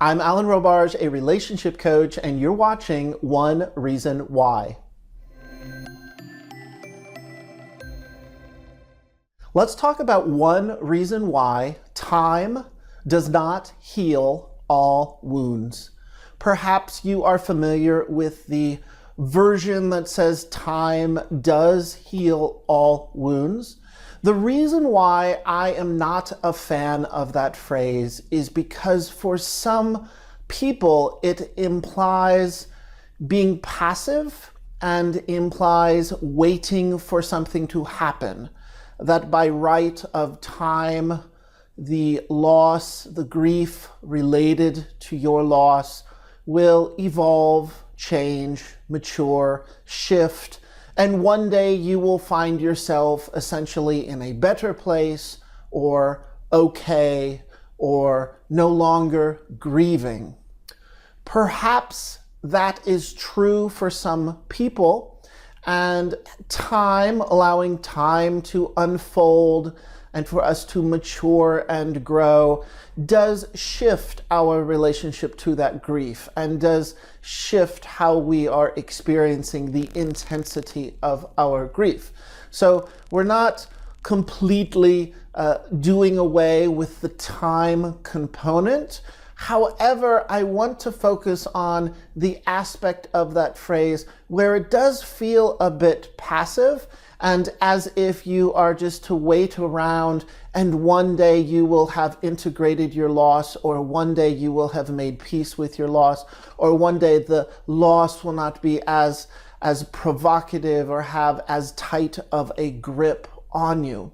I'm Alan Robarge, a relationship coach, and you're watching One Reason Why. Let's talk about one reason why time does not heal all wounds. Perhaps you are familiar with the version that says time does heal all wounds. The reason why I am not a fan of that phrase is because for some people it implies being passive and implies waiting for something to happen. That by right of time, the loss, the grief related to your loss will evolve, change, mature, shift, and one day you will find yourself essentially in a better place or okay or no longer grieving. Perhaps that is true for some people, and time, allowing time to unfold and for us to mature and grow, does shift our relationship to that grief and does shift how we are experiencing the intensity of our grief. So we're not completely doing away with the time component. However, I want to focus on the aspect of that phrase where it does feel a bit passive and as if you are just to wait around and one day you will have integrated your loss, or one day you will have made peace with your loss, or one day the loss will not be as provocative or have as tight of a grip on you.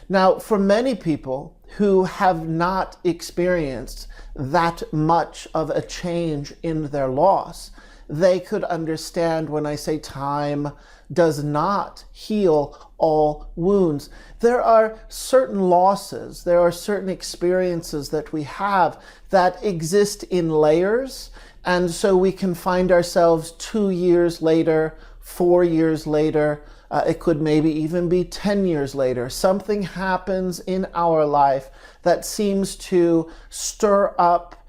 Now, for many people who have not experienced that much of a change in their loss, they could understand when I say time does not heal all wounds. There are certain losses, there are certain experiences that we have that exist in layers, and so we can find ourselves 2 years later, 4 years later, it could maybe even be 10 years later. Something happens in our life that seems to stir up,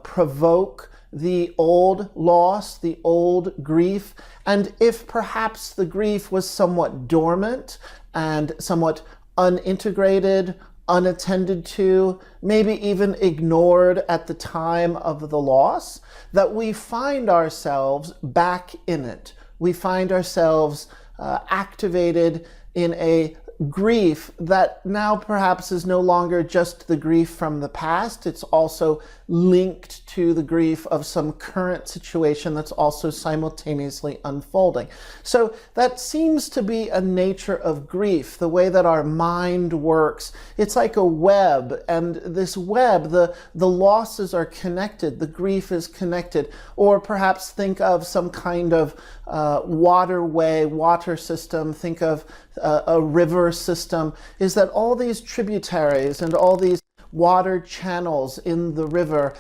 provoke the old loss, the old grief. And if perhaps the grief was somewhat dormant and somewhat unintegrated, unattended to, maybe even ignored at the time of the loss, that we find ourselves back in it. We find ourselves activated in a grief that now perhaps is no longer just the grief from the past. It's also linked to the grief of some current situation that's also simultaneously unfolding. So that seems to be a nature of grief, the way that our mind works. It's like a web, and this web, the losses are connected, the grief is connected. Or perhaps think of some kind of waterway, water system, think of a river system, is that all these tributaries and all these water channels in the river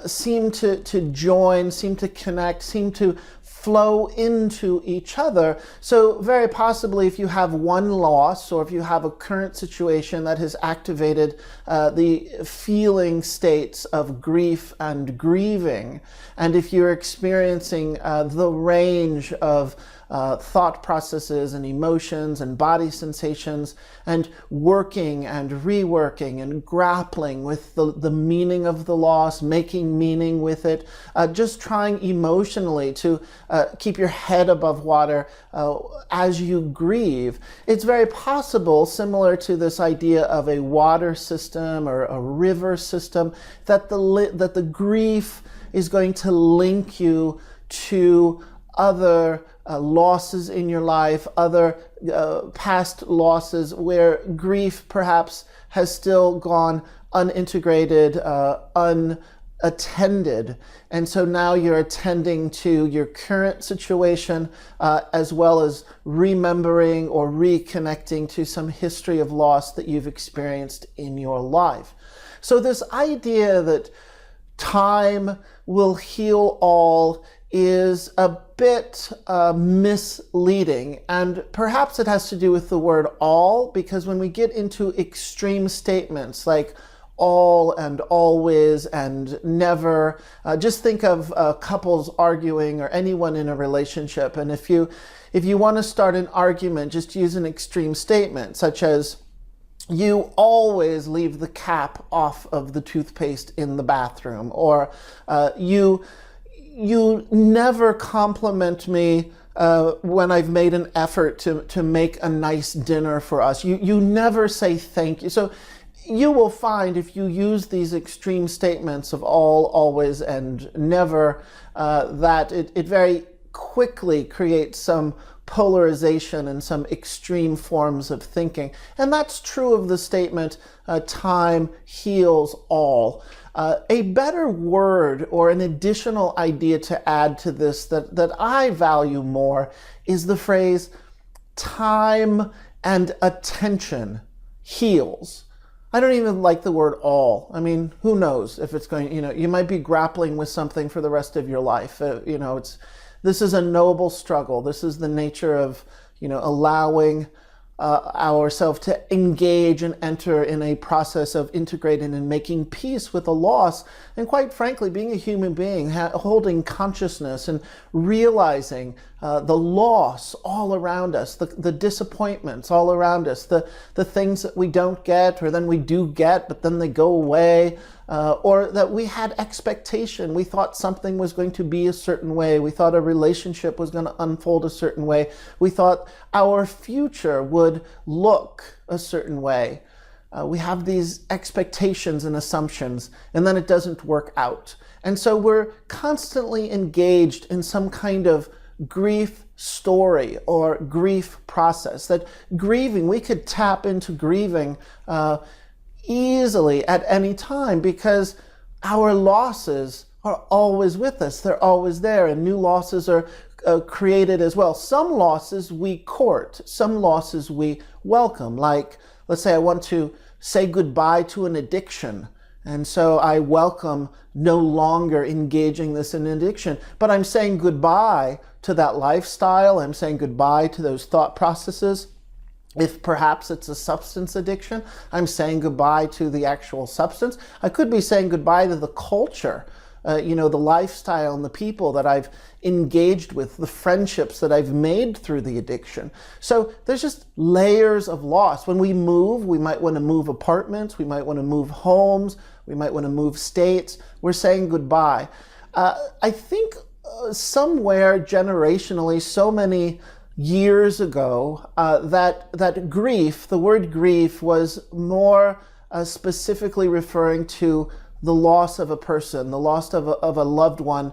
seem to join, seem to connect, seem to flow into each other. So very possibly if you have one loss, or if you have a current situation that has activated the feeling states of grief and grieving, and if you're experiencing the range of thought processes and emotions and body sensations, and working and reworking and grappling with the meaning of the loss, making meaning with it, just trying emotionally to keep your head above water as you grieve. It's very possible, similar to this idea of a water system or a river system, that the grief is going to link you to other losses in your life, other past losses where grief perhaps has still gone unintegrated, unattended. And so now you're attending to your current situation as well as remembering or reconnecting to some history of loss that you've experienced in your life. So this idea that time will heal all is a bit misleading, and perhaps it has to do with the word all, because when we get into extreme statements like all and always and never. Just think of couples arguing or anyone in a relationship. And if you want to start an argument, just use an extreme statement such as, you always leave the cap off of the toothpaste in the bathroom, or you never compliment me when I've made an effort to make a nice dinner for us. You never say thank you. So you will find if you use these extreme statements of all, always, and never, that it very quickly creates some polarization and some extreme forms of thinking. And that's true of the statement, time heals all. A better word or an additional idea to add to this that I value more is the phrase, time and attention heals. I don't even like the word all. I mean, who knows if it's going, you might be grappling with something for the rest of your life. This is a noble struggle. This is the nature of, allowing ourselves to engage and enter in a process of integrating and making peace with a loss. And quite frankly, being a human being, holding consciousness and realizing the loss all around us, the disappointments all around us, the things that we don't get, or then we do get, but then they go away, or that we had expectation. We thought something was going to be a certain way. We thought a relationship was going to unfold a certain way. We thought our future would look a certain way. We have these expectations and assumptions, and then it doesn't work out. And so we're constantly engaged in some kind of grief story or grief process. That grieving, we could tap into grieving easily at any time, because our losses are always with us. They're always there, and new losses are created as well. Some losses we court, some losses we welcome. Like, let's say I want to say goodbye to an addiction, and so I welcome no longer engaging this in addiction, but I'm saying goodbye to that lifestyle. I'm saying goodbye to those thought processes. If perhaps it's a substance addiction, I'm saying goodbye to the actual substance. I could be saying goodbye to the culture, the lifestyle and the people that I've engaged with, the friendships that I've made through the addiction. So there's just layers of loss. When we move, we might want to move apartments, we might want to move homes, we might want to move states. We're saying goodbye. I think somewhere generationally, so many years ago, that grief, the word grief, was more specifically referring to the loss of a person, the loss of a loved one,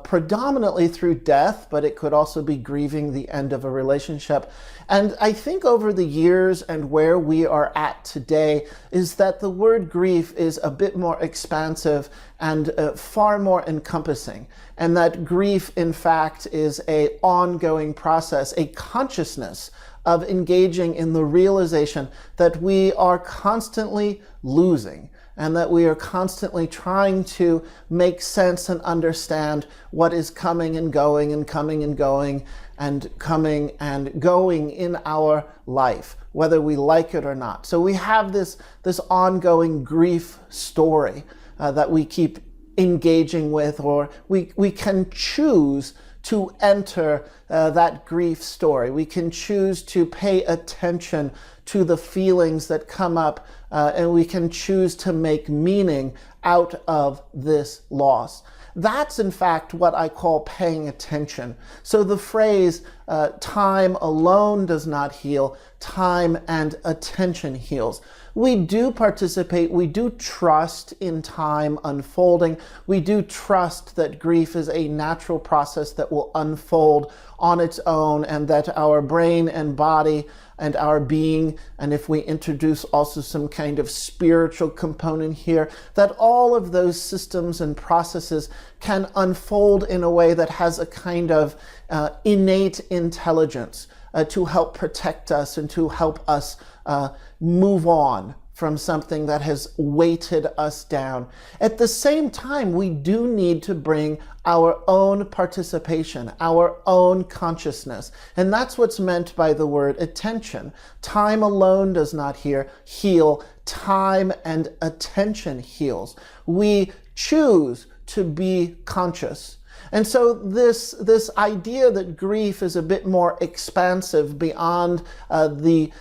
predominantly through death, but it could also be grieving the end of a relationship. And I think over the years and where we are at today is that the word grief is a bit more expansive and far more encompassing. And that grief, in fact, is an ongoing process, a consciousness of engaging in the realization that we are constantly losing, and that we are constantly trying to make sense and understand what is coming and going and coming and going and coming and going in our life, whether we like it or not. So we have this ongoing grief story that we keep engaging with, or we can choose to enter that grief story. We can choose to pay attention to the feelings that come up, and we can choose to make meaning out of this loss. That's in fact what I call paying attention. So the phrase, time alone does not heal, time and attention heals. We do participate, we do trust in time unfolding. We do trust that grief is a natural process that will unfold on its own, and that our brain and body and our being, and if we introduce also some kind of spiritual component here, that all of those systems and processes can unfold in a way that has a kind of innate intelligence to help protect us and to help us move on from something that has weighted us down. At the same time, we do need to bring our own participation, our own consciousness. And that's what's meant by the word attention. Time alone does not heal. Time and attention heals. We choose to be conscious. And so this idea that grief is a bit more expansive beyond the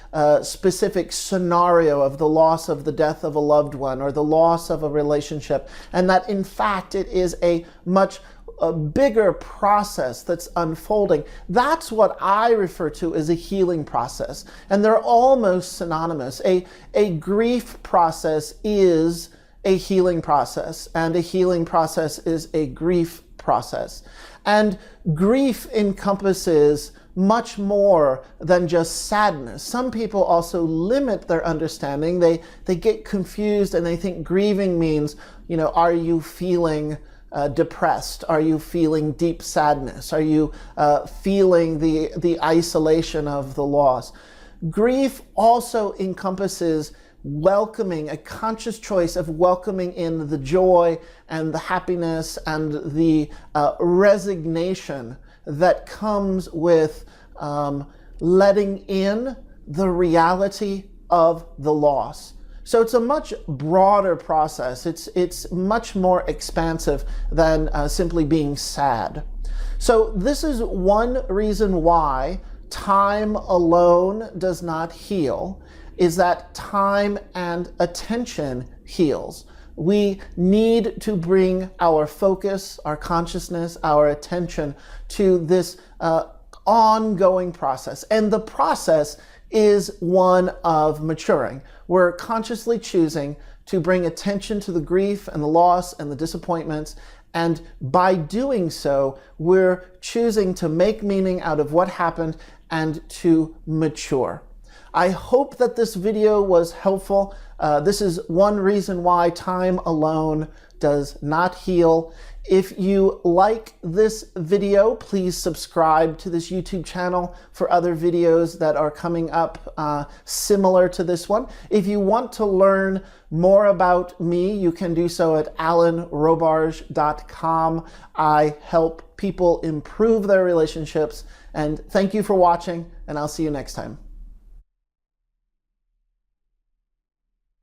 specific scenario of the loss of the death of a loved one or the loss of a relationship, and that in fact it is a much bigger process that's unfolding. That's what I refer to as a healing process. And they're almost synonymous. A grief process is a healing process, and a healing process is a grief process. And grief encompasses much more than just sadness. Some people also limit their understanding. They get confused and they think grieving means, are you feeling depressed? Are you feeling deep sadness? Are you feeling the isolation of the loss? Grief also encompasses welcoming, a conscious choice of welcoming in the joy and the happiness and the resignation that comes with letting in the reality of the loss. So it's a much broader process. It's much more expansive than simply being sad. So this is one reason why time alone does not heal, is that time and attention heals. We need to bring our focus, our consciousness, our attention to this ongoing process. And the process is one of maturing. We're consciously choosing to bring attention to the grief and the loss and the disappointments. And by doing so, we're choosing to make meaning out of what happened and to mature. I hope that this video was helpful. This is one reason why time alone does not heal. If you like this video, please subscribe to this YouTube channel for other videos that are coming up similar to this one. If you want to learn more about me, you can do so at alanrobarge.com. I help people improve their relationships. And thank you for watching, and I'll see you next time.